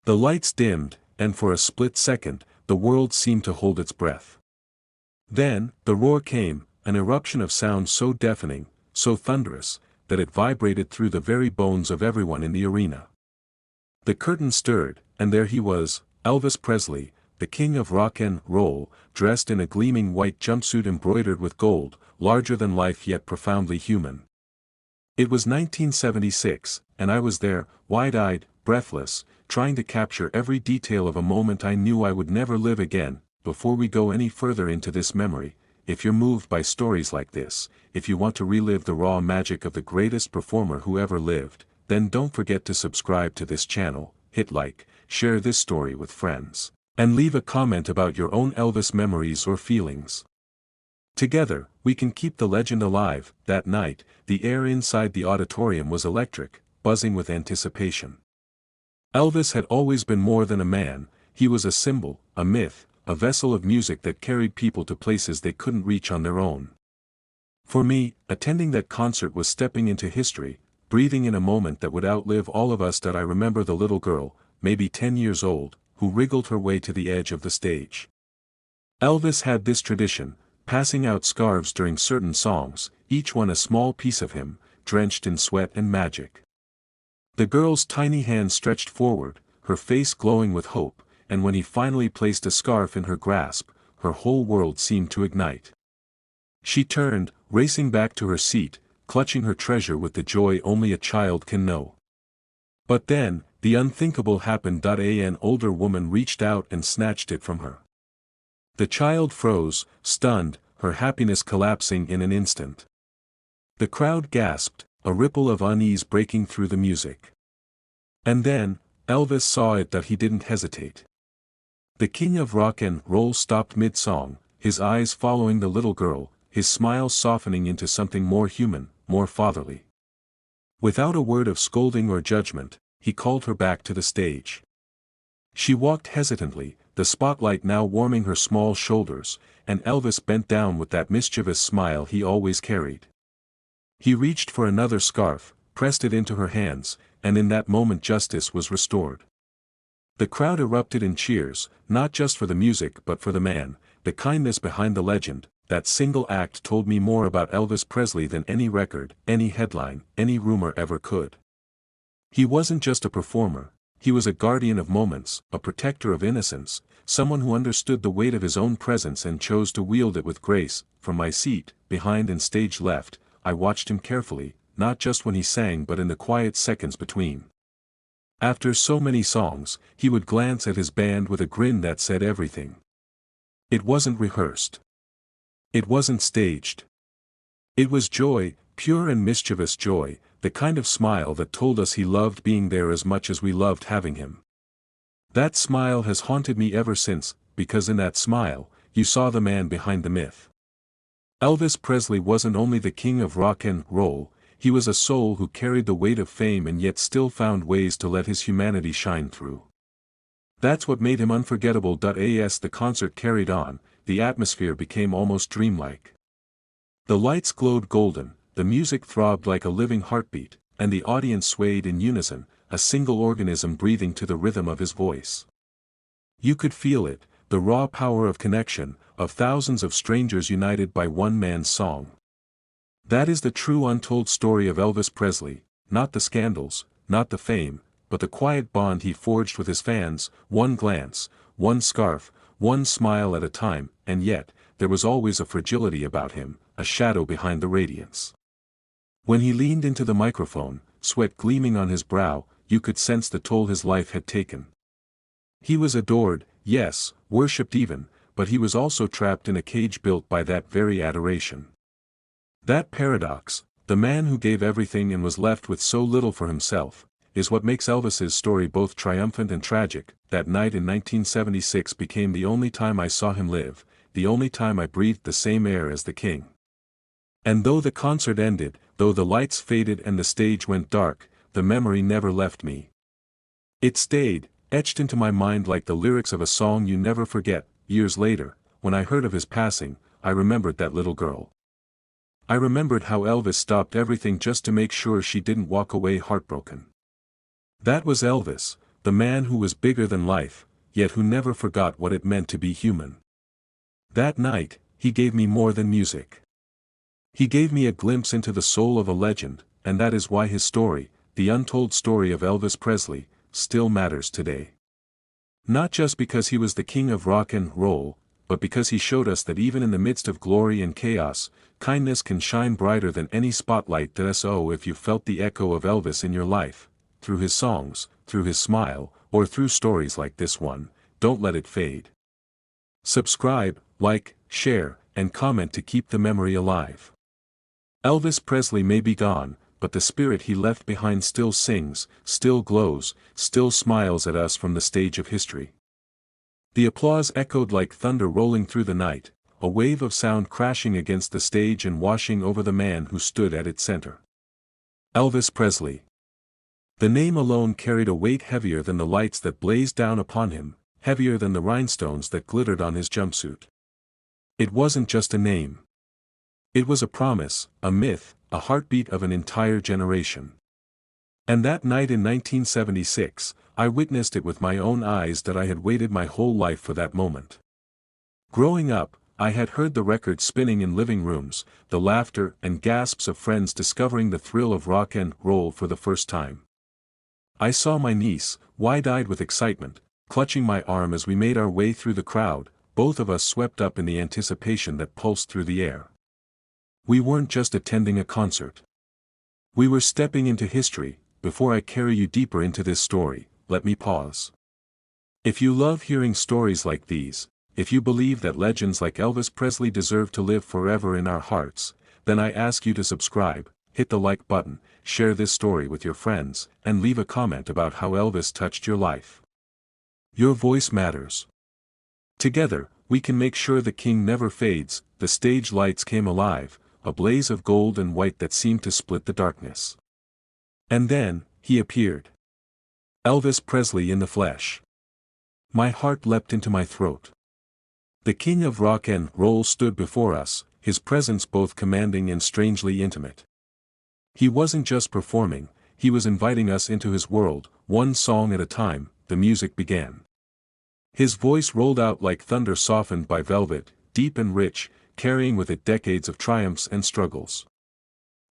The lights dimmed, and for a split second, the world seemed to hold its breath. Then, the roar came, an eruption of sound so deafening, so thunderous, that it vibrated through the very bones of everyone in the arena. The curtain stirred, and there he was, Elvis Presley, the king of rock and roll, dressed in a gleaming white jumpsuit embroidered with gold, larger than life yet profoundly human. It was 1976, and I was there, wide-eyed, breathless, trying to capture every detail of a moment I knew I would never live again. Before we go any further into this memory, if you're moved by stories like this, if you want to relive the raw magic of the greatest performer who ever lived, then don't forget to subscribe to this channel, hit like, share this story with friends, and leave a comment about your own Elvis memories or feelings. Together, we can keep the legend alive. That night, the air inside the auditorium was electric, buzzing with anticipation. Elvis had always been more than a man, he was a symbol, a myth, a vessel of music that carried people to places they couldn't reach on their own. For me, attending that concert was stepping into history, breathing in a moment that would outlive all of us. I remember the little girl, maybe 10 years old, who wriggled her way to the edge of the stage. Elvis had this tradition, passing out scarves during certain songs, each one a small piece of him, drenched in sweat and magic. The girl's tiny hand stretched forward, her face glowing with hope, and when he finally placed a scarf in her grasp, her whole world seemed to ignite. She turned, racing back to her seat, clutching her treasure with the joy only a child can know. But then, the unthinkable happened. An older woman reached out and snatched it from her. The child froze, stunned, her happiness collapsing in an instant. The crowd gasped, a ripple of unease breaking through the music. And then, Elvis saw it. He didn't hesitate. The king of rock and roll stopped mid-song, his eyes following the little girl, his smile softening into something more human, more fatherly. Without a word of scolding or judgment, he called her back to the stage. She walked hesitantly, the spotlight now warming her small shoulders, and Elvis bent down with that mischievous smile he always carried. He reached for another scarf, pressed it into her hands, and in that moment justice was restored. The crowd erupted in cheers, not just for the music but for the man, the kindness behind the legend. That single act told me more about Elvis Presley than any record, any headline, any rumor ever could. He wasn't just a performer, he was a guardian of moments, a protector of innocence, someone who understood the weight of his own presence and chose to wield it with grace. From my seat, behind and stage left, I watched him carefully, not just when he sang but in the quiet seconds between. After so many songs, he would glance at his band with a grin that said everything. It wasn't rehearsed. It wasn't staged. It was joy, pure and mischievous joy, the kind of smile that told us he loved being there as much as we loved having him. That smile has haunted me ever since, because in that smile, you saw the man behind the myth. Elvis Presley wasn't only the king of rock and roll, he was a soul who carried the weight of fame and yet still found ways to let his humanity shine through. That's what made him unforgettable. As the concert carried on, the atmosphere became almost dreamlike. The lights glowed golden, the music throbbed like a living heartbeat, and the audience swayed in unison, a single organism breathing to the rhythm of his voice. You could feel it, the raw power of connection, of thousands of strangers united by one man's song. That is the true untold story of Elvis Presley, not the scandals, not the fame, but the quiet bond he forged with his fans, one glance, one scarf, one smile at a time. And yet, there was always a fragility about him, a shadow behind the radiance. When he leaned into the microphone, sweat gleaming on his brow, you could sense the toll his life had taken. He was adored, yes, worshipped even, but he was also trapped in a cage built by that very adoration. That paradox, the man who gave everything and was left with so little for himself, is what makes Elvis's story both triumphant and tragic. That night in 1976 became the only time I saw him live, the only time I breathed the same air as the king. And though the concert ended, though the lights faded and the stage went dark, the memory never left me. It stayed, etched into my mind like the lyrics of a song you never forget. Years later, when I heard of his passing, I remembered that little girl. I remembered how Elvis stopped everything just to make sure she didn't walk away heartbroken. That was Elvis, the man who was bigger than life, yet who never forgot what it meant to be human. That night, he gave me more than music. He gave me a glimpse into the soul of a legend, and that is why his story, the untold story of Elvis Presley, still matters today. Not just because he was the king of rock and roll, but because he showed us that even in the midst of glory and chaos, kindness can shine brighter than any spotlight. So if you felt the echo of Elvis in your life, through his songs, through his smile, or through stories like this one, don't let it fade. Subscribe, like, share, and comment to keep the memory alive. Elvis Presley may be gone, but the spirit he left behind still sings, still glows, still smiles at us from the stage of history. The applause echoed like thunder rolling through the night, a wave of sound crashing against the stage and washing over the man who stood at its center. Elvis Presley. The name alone carried a weight heavier than the lights that blazed down upon him, heavier than the rhinestones that glittered on his jumpsuit. It wasn't just a name. It was a promise, a myth, a heartbeat of an entire generation. And that night in 1976, I witnessed it with my own eyes that I had waited my whole life for that moment. Growing up, I had heard the record spinning in living rooms, the laughter and gasps of friends discovering the thrill of rock and roll for the first time. I saw my niece, wide-eyed with excitement, clutching my arm as we made our way through the crowd, both of us swept up in the anticipation that pulsed through the air. We weren't just attending a concert. We were stepping into history. Before I carry you deeper into this story, let me pause. If you love hearing stories like these, if you believe that legends like Elvis Presley deserve to live forever in our hearts, then I ask you to subscribe, hit the like button, share this story with your friends, and leave a comment about how Elvis touched your life. Your voice matters. Together, we can make sure the king never fades. The stage lights came alive, a blaze of gold and white that seemed to split the darkness. And then, he appeared. Elvis Presley in the flesh. My heart leapt into my throat. The king of rock and roll stood before us, his presence both commanding and strangely intimate. He wasn't just performing, he was inviting us into his world. One song at a time, the music began. His voice rolled out like thunder softened by velvet, deep and rich, carrying with it decades of triumphs and struggles.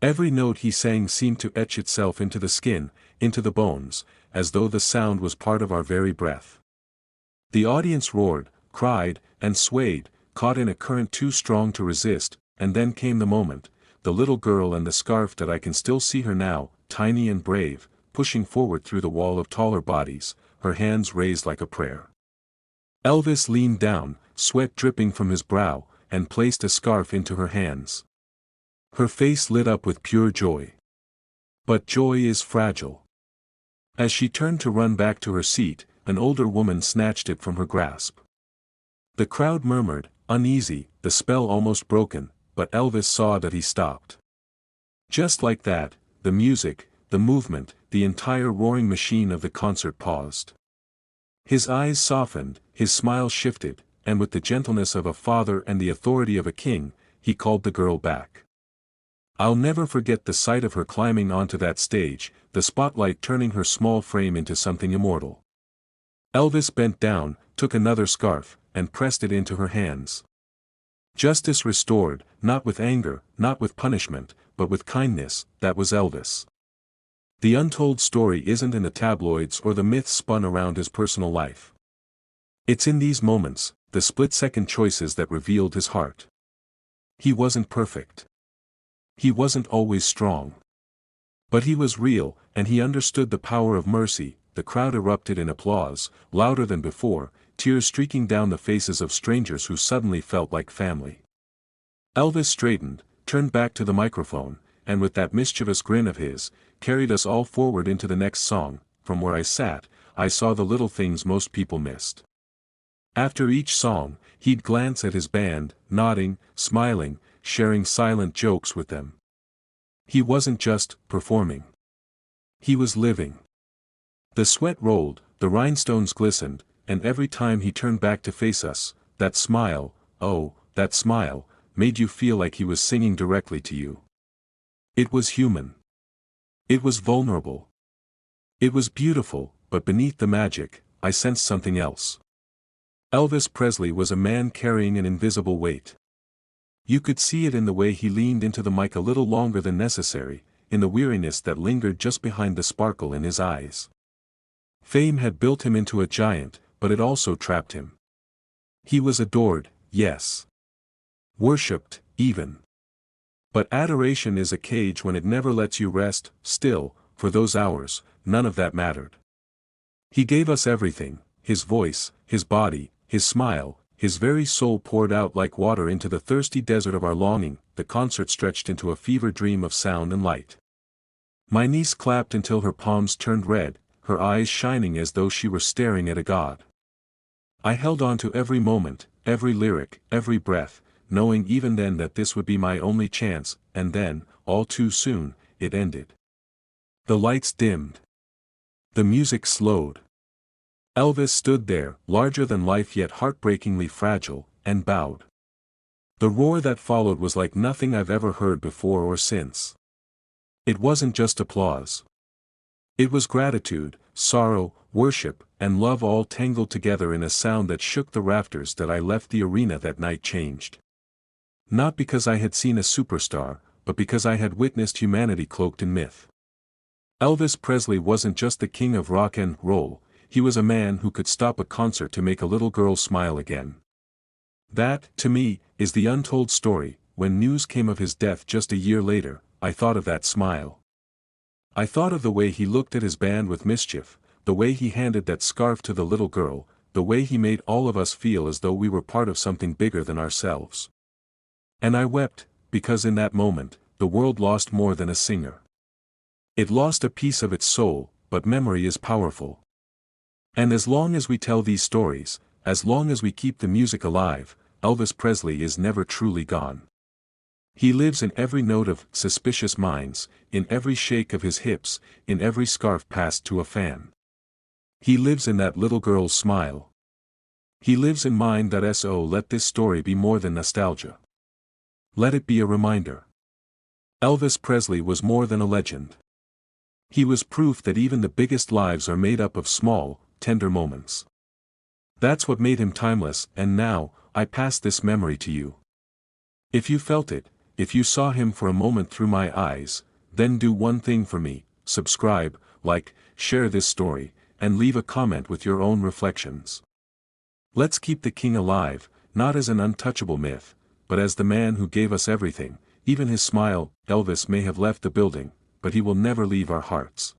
Every note he sang seemed to etch itself into the skin, into the bones, as though the sound was part of our very breath. The audience roared, cried, and swayed, caught in a current too strong to resist, and then came the moment, the little girl and the scarf that I can still see her now, tiny and brave, pushing forward through the wall of taller bodies, her hands raised like a prayer. Elvis leaned down, sweat dripping from his brow, and placed a scarf into her hands. Her face lit up with pure joy. But joy is fragile. As she turned to run back to her seat, an older woman snatched it from her grasp. The crowd murmured, uneasy, the spell almost broken, but Elvis saw that he stopped. Just like that, the music, the movement, the entire roaring machine of the concert paused. His eyes softened, his smile shifted, and with the gentleness of a father and the authority of a king, he called the girl back. I'll never forget the sight of her climbing onto that stage, the spotlight turning her small frame into something immortal. Elvis bent down, took another scarf, and pressed it into her hands. Justice restored, not with anger, not with punishment, but with kindness. That was Elvis. The untold story isn't in the tabloids or the myths spun around his personal life. It's in these moments, the split-second choices that revealed his heart. He wasn't perfect. He wasn't always strong. But he was real, and he understood the power of mercy. The crowd erupted in applause, louder than before, tears streaking down the faces of strangers who suddenly felt like family. Elvis straightened, turned back to the microphone, and with that mischievous grin of his, carried us all forward into the next song. From where I sat, I saw the little things most people missed. After each song, he'd glance at his band, nodding, smiling, sharing silent jokes with them. He wasn't just performing. He was living. The sweat rolled, the rhinestones glistened, and every time he turned back to face us, that smile, oh, that smile, made you feel like he was singing directly to you. It was human. It was vulnerable. It was beautiful, but beneath the magic, I sensed something else. Elvis Presley was a man carrying an invisible weight. You could see it in the way he leaned into the mic a little longer than necessary, in the weariness that lingered just behind the sparkle in his eyes. Fame had built him into a giant, but it also trapped him. He was adored, yes. Worshipped, even. But adoration is a cage when it never lets you rest. Still, for those hours, none of that mattered. He gave us everything: his voice, his body, his smile, his very soul poured out like water into the thirsty desert of our longing. The concert stretched into a fever dream of sound and light. My niece clapped until her palms turned red, her eyes shining as though she were staring at a god. I held on to every moment, every lyric, every breath, knowing even then that this would be my only chance, and then, all too soon, it ended. The lights dimmed. The music slowed. Elvis stood there, larger than life yet heartbreakingly fragile, and bowed. The roar that followed was like nothing I've ever heard before or since. It wasn't just applause. It was gratitude, sorrow, worship, and love all tangled together in a sound that shook the rafters. That I left the arena that night changed. Not because I had seen a superstar, but because I had witnessed humanity cloaked in myth. Elvis Presley wasn't just the king of rock and roll, he was a man who could stop a concert to make a little girl smile again. That, to me, is the untold story. When news came of his death just a year later, I thought of that smile. I thought of the way he looked at his band with mischief, the way he handed that scarf to the little girl, the way he made all of us feel as though we were part of something bigger than ourselves. And I wept, because in that moment, the world lost more than a singer. It lost a piece of its soul, but memory is powerful. And as long as we tell these stories, as long as we keep the music alive, Elvis Presley is never truly gone. He lives in every note of Suspicious Minds, in every shake of his hips, in every scarf passed to a fan. He lives in that little girl's smile. He lives in mine. So let this story be more than nostalgia. Let it be a reminder. Elvis Presley was more than a legend. He was proof that even the biggest lives are made up of small, tender moments. That's what made him timeless. And now, I pass this memory to you. If you felt it, if you saw him for a moment through my eyes, then do one thing for me: subscribe, like, share this story, and leave a comment with your own reflections. Let's keep the king alive, not as an untouchable myth, but as the man who gave us everything, even his smile. Elvis may have left the building, but he will never leave our hearts.